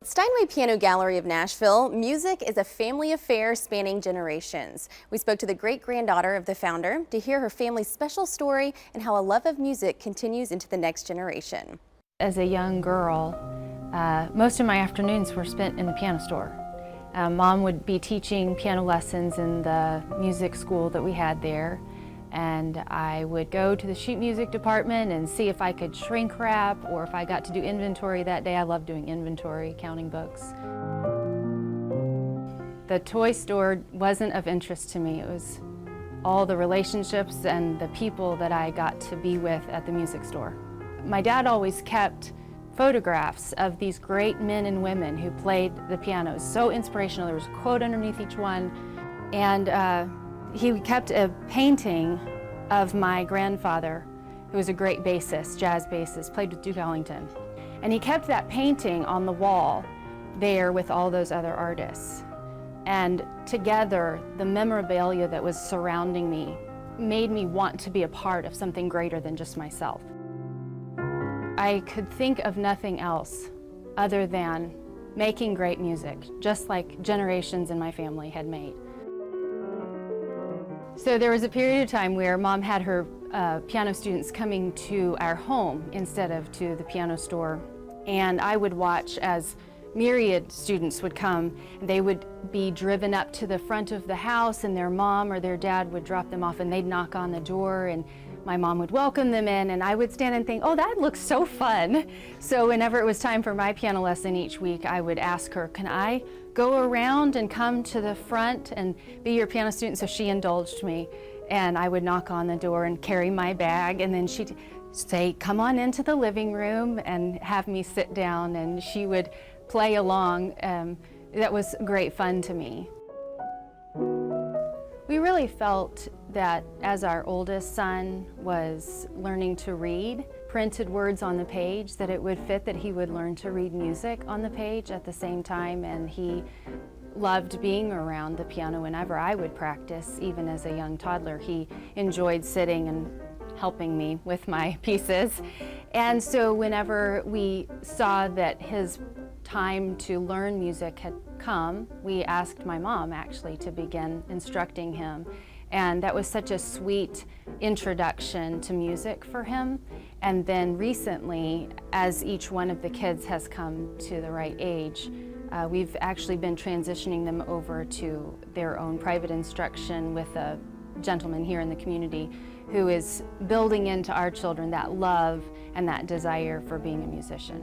Steinway Piano Gallery of Nashville, music is a family affair spanning generations. We spoke to the great-granddaughter of the founder to hear her family's special story and how a love of music continues into the next generation. As a young girl, most of my afternoons were spent in the piano store. Mom would be teaching piano lessons in the music school that we had there, and I would go to the sheet music department and see if I could shrink wrap or if I got to do inventory that day. I loved doing inventory, counting books. The toy store wasn't of interest to me. It was all the relationships and the people that I got to be with at the music store. My dad always kept photographs of these great men and women who played the piano. It was so inspirational. There was a quote underneath each one. And he kept a painting of my grandfather, who was a great bassist, jazz bassist, played with Duke Ellington. And he kept that painting on the wall there with all those other artists. And together, the memorabilia that was surrounding me made me want to be a part of something greater than just myself. I could think of nothing else other than making great music, just like generations in my family had made. So there was a period of time where Mom had her piano students coming to our home instead of to the piano store. And I would watch as myriad students would come, and they would be driven up to the front of the house, and their mom or their dad would drop them off, and they'd knock on the door, and my mom would welcome them in, and I would stand and think, oh, that looks so fun. So whenever it was time for my piano lesson each week, I would ask her, can I go around and come to the front and be your piano student? So she indulged me, and I would knock on the door and carry my bag, and then she'd say, come on into the living room, and have me sit down, and she would play along. That was great fun to me. We really felt that as our oldest son was learning to read printed words on the page, that it would fit that he would learn to read music on the page at the same time, and he loved being around the piano whenever I would practice. Even as a young toddler, he enjoyed sitting and helping me with my pieces. And so whenever we saw that his time to learn music had come, we asked my mom actually to begin instructing him. And that was such a sweet introduction to music for him. And then recently, as each one of the kids has come to the right age, we've actually been transitioning them over to their own private instruction with a gentleman here in the community who is building into our children that love and that desire for being a musician.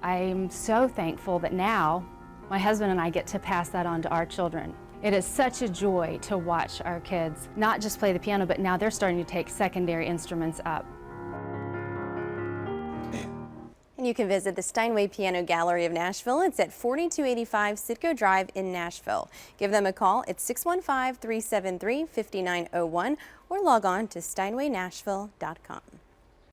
I'm so thankful that now my husband and I get to pass that on to our children. It is such a joy to watch our kids not just play the piano, but now they're starting to take secondary instruments up. And you can visit the Steinway Piano Gallery of Nashville. It's at 4285 Citgo Drive in Nashville. Give them a call at 615-373-5901 or log on to steinwaynashville.com.